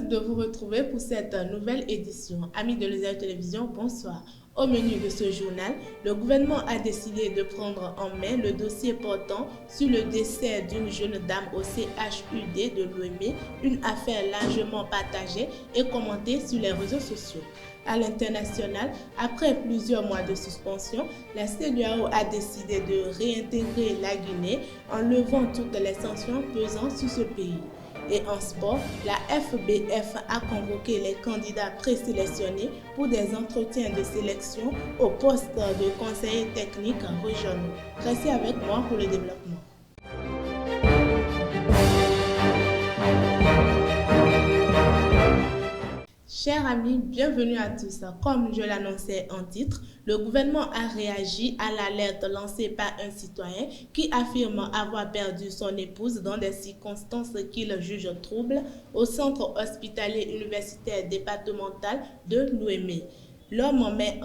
heureuse de vous retrouver pour cette nouvelle édition. Amis de l'Osaïe Télévision, bonsoir. Au menu de ce journal, le gouvernement a décidé de prendre en main le dossier portant sur le décès d'une jeune dame au CHUD de Lomé, une affaire largement partagée et commentée sur les réseaux sociaux. À l'international, après plusieurs mois de suspension, la CEDEAO a décidé de réintégrer la Guinée en levant toutes les sanctions pesant sur ce pays. Et en sport, la FBF a convoqué les candidats présélectionnés pour des entretiens de sélection au poste de conseiller technique régional. Restez avec moi pour le développement. Chers amis, bienvenue à tous. Comme je l'annonçais en titre, le gouvernement a réagi à l'alerte lancée par un citoyen qui affirme avoir perdu son épouse dans des circonstances qu'il juge troubles au centre hospitalier universitaire départemental de Lomé. L'homme met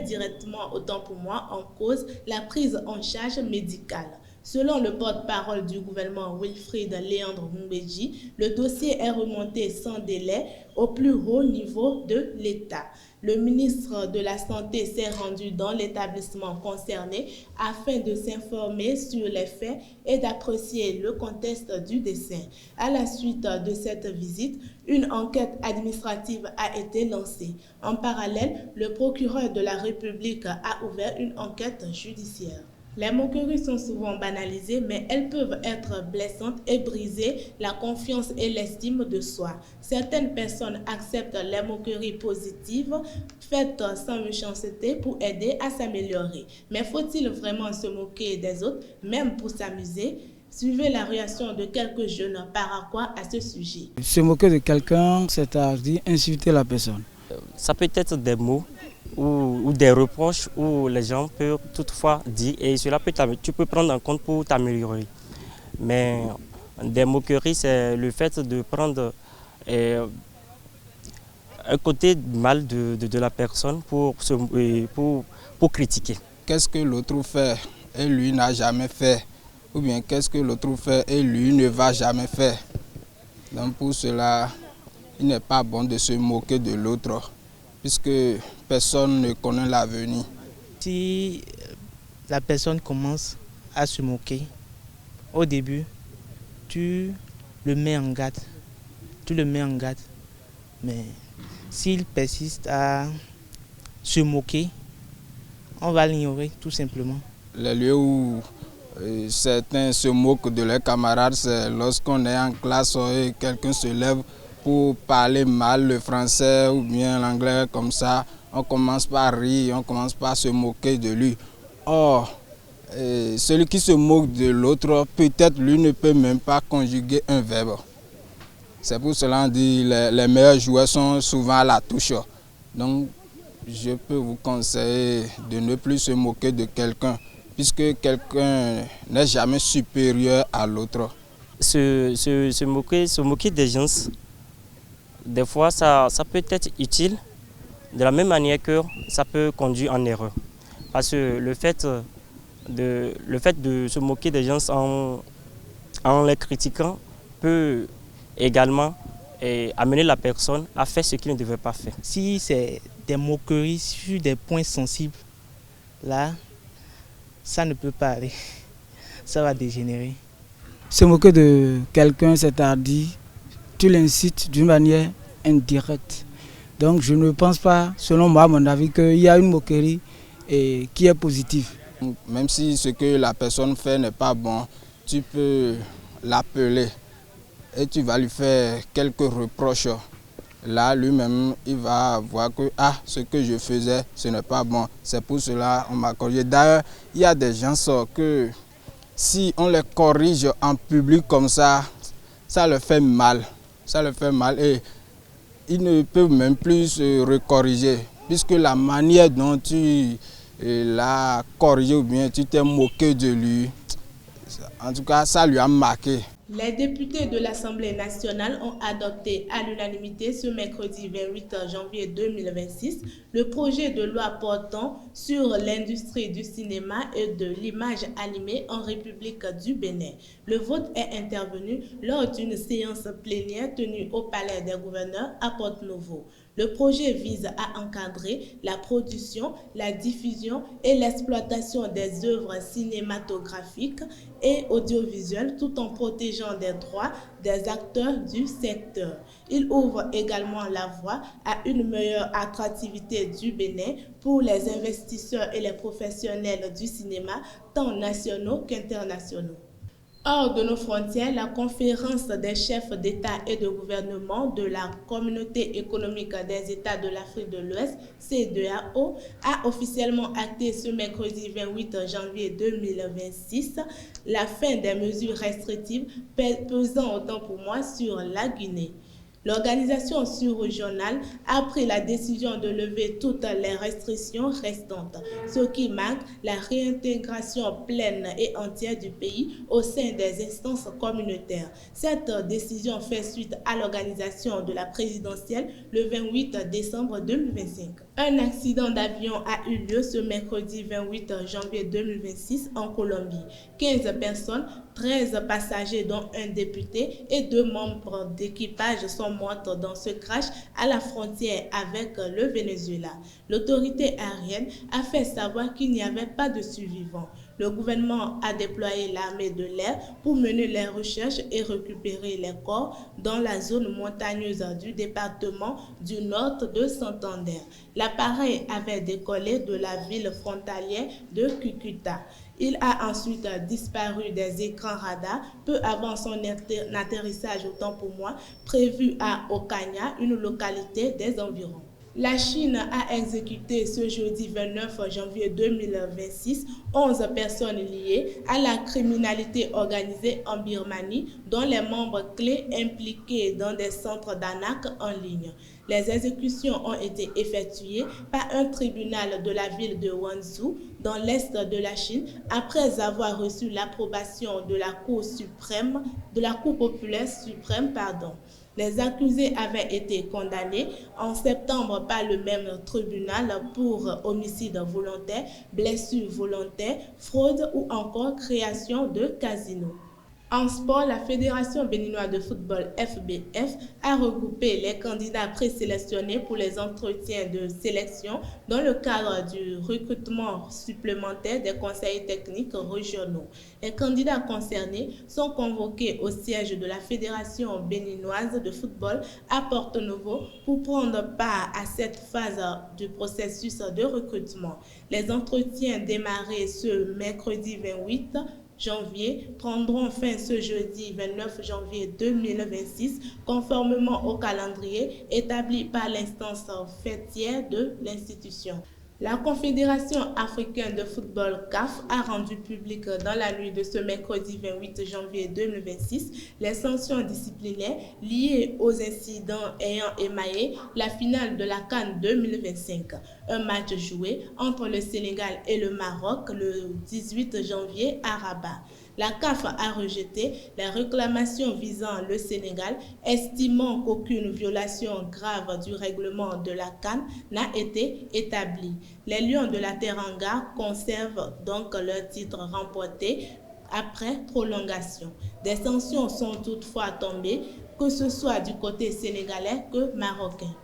directement, autant pour moi, en cause la prise en charge médicale. Selon le porte-parole du gouvernement Wilfried Léandre Moumbéji, le dossier est remonté sans délai au plus haut niveau de l'État. Le ministre de la Santé s'est rendu dans l'établissement concerné afin de s'informer sur les faits et d'apprécier le contexte du décès. À la suite de cette visite, une enquête administrative a été lancée. En parallèle, le procureur de la République a ouvert une enquête judiciaire. Les moqueries sont souvent banalisées, mais elles peuvent être blessantes et briser la confiance et l'estime de soi. Certaines personnes acceptent les moqueries positives, faites sans méchanceté pour aider à s'améliorer. Mais faut-il vraiment se moquer des autres, même pour s'amuser? Suivez la réaction de quelques jeunes paraquois à ce sujet. Se moquer de quelqu'un, c'est-à-dire insulter la personne. Ça peut être des mots ou des reproches où les gens peuvent toutefois dire et cela tu peux prendre en compte pour t'améliorer. Mais des moqueries, c'est le fait de prendre un côté mal de la personne pour critiquer. Qu'est-ce que l'autre fait et lui n'a jamais fait? Ou bien qu'est-ce que l'autre fait et lui ne va jamais faire? Donc pour cela, il n'est pas bon de se moquer de l'autre, puisque personne ne connaît l'avenir. Si la personne commence à se moquer, au début, tu le mets en garde. Mais s'il persiste à se moquer, on va l'ignorer tout simplement. Les lieux où certains se moquent de leurs camarades, c'est lorsqu'on est en classe et quelqu'un se lève pour parler mal le français ou bien l'anglais comme ça, on commence par rire, on commence par se moquer de lui. Or, celui qui se moque de l'autre, peut-être lui ne peut même pas conjuguer un verbe. C'est pour cela qu'on dit que les meilleurs joueurs sont souvent à la touche. Donc, je peux vous conseiller de ne plus se moquer de quelqu'un, puisque quelqu'un n'est jamais supérieur à l'autre. Se moquer des gens, des fois, ça peut être utile, de la même manière que ça peut conduire en erreur. Parce que le fait de se moquer des gens en les critiquant peut également amener la personne à faire ce qu'il ne devait pas faire. Si c'est des moqueries sur des points sensibles, là, ça ne peut pas aller. Ça va dégénérer. Se moquer de quelqu'un, c'est-à-dire tu l'incites d'une manière indirecte. Donc je ne pense pas, selon moi, à mon avis, qu'il y a une moquerie qui est positive. Même si ce que la personne fait n'est pas bon, tu peux l'appeler et tu vas lui faire quelques reproches. Là, lui-même, il va voir que ce que je faisais, ce n'est pas bon. C'est pour cela qu'on m'a corrigé. D'ailleurs, il y a des gens que si on les corrige en public comme ça leur fait mal. Ça leur fait mal et ils ne peuvent même plus se recorriger, puisque la manière dont tu l'as corrigé ou bien tu t'es moqué de lui, en tout cas, ça lui a marqué. Les députés de l'Assemblée nationale ont adopté à l'unanimité ce mercredi 28 janvier 2026 le projet de loi portant sur l'industrie du cinéma et de l'image animée en République du Bénin. Le vote est intervenu lors d'une séance plénière tenue au Palais des Gouverneurs à Porte-Nouveau. Le projet vise à encadrer la production, la diffusion et l'exploitation des œuvres cinématographiques et audiovisuelles tout en protégeant des droits des acteurs du secteur. Il ouvre également la voie à une meilleure attractivité du Bénin pour les investisseurs et les professionnels du cinéma, tant nationaux qu'internationaux. Hors de nos frontières, la conférence des chefs d'État et de gouvernement de la Communauté économique des États de l'Afrique de l'Ouest, CEDEAO, a officiellement acté ce mercredi 28 janvier 2026 la fin des mesures restrictives pesant autant pour moi sur la Guinée. L'organisation sur-régionale a pris la décision de lever toutes les restrictions restantes, ce qui marque la réintégration pleine et entière du pays au sein des instances communautaires. Cette décision fait suite à l'organisation de la présidentielle le 28 décembre 2025. Un accident d'avion a eu lieu ce mercredi 28 janvier 2026 en Colombie. 15 personnes, 13 passagers dont un député et 2 membres d'équipage sont mortes dans ce crash à la frontière avec le Venezuela. L'autorité aérienne a fait savoir qu'il n'y avait pas de survivants. Le gouvernement a déployé l'armée de l'air pour mener les recherches et récupérer les corps dans la zone montagneuse du département du nord de Santander. L'appareil avait décollé de la ville frontalière de Cúcuta. Il a ensuite disparu des écrans radars peu avant son atterrissage, autant pour moi, prévu à Ocaña, une localité des environs. La Chine a exécuté ce jeudi 29 janvier 2026 11 personnes liées à la criminalité organisée en Birmanie, dont les membres clés impliqués dans des centres d'arnaque en ligne. Les exécutions ont été effectuées par un tribunal de la ville de Wanzhou, dans l'est de la Chine, après avoir reçu l'approbation de la Cour populaire suprême. Les accusés avaient été condamnés en septembre par le même tribunal pour homicide volontaire, blessure volontaire, fraude ou encore création de casino. En sport, la Fédération béninoise de football FBF a regroupé les candidats présélectionnés pour les entretiens de sélection dans le cadre du recrutement supplémentaire des conseillers techniques régionaux. Les candidats concernés sont convoqués au siège de la Fédération béninoise de football à Porte-Nouveau pour prendre part à cette phase du processus de recrutement. Les entretiens démarrés ce mercredi 28 janvier prendront fin ce jeudi 29 janvier 2026 conformément au calendrier établi par l'instance fêtière de l'institution. La Confédération africaine de football CAF a rendu public dans la nuit de ce mercredi 28 janvier 2026 les sanctions disciplinaires liées aux incidents ayant émaillé la finale de la CAN 2025. Un match joué entre le Sénégal et le Maroc le 18 janvier à Rabat. La CAF a rejeté les réclamations visant le Sénégal, estimant qu'aucune violation grave du règlement de la CAN n'a été établie. Les Lions de la Teranga conservent donc leur titre remporté après prolongation. Des sanctions sont toutefois tombées, que ce soit du côté sénégalais que marocain.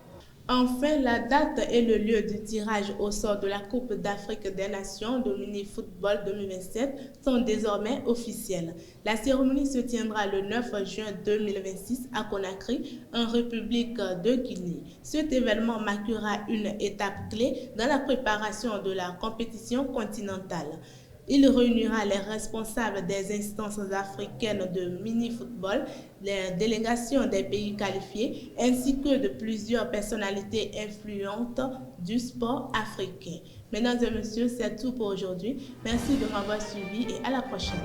Enfin, la date et le lieu du tirage au sort de la Coupe d'Afrique des Nations de mini-football 2027 sont désormais officiels. La cérémonie se tiendra le 9 juin 2026 à Conakry, en République de Guinée. Cet événement marquera une étape clé dans la préparation de la compétition continentale. Il réunira les responsables des instances africaines de mini-football, les délégations des pays qualifiés, ainsi que de plusieurs personnalités influentes du sport africain. Mesdames et messieurs, c'est tout pour aujourd'hui. Merci de m'avoir suivi et à la prochaine.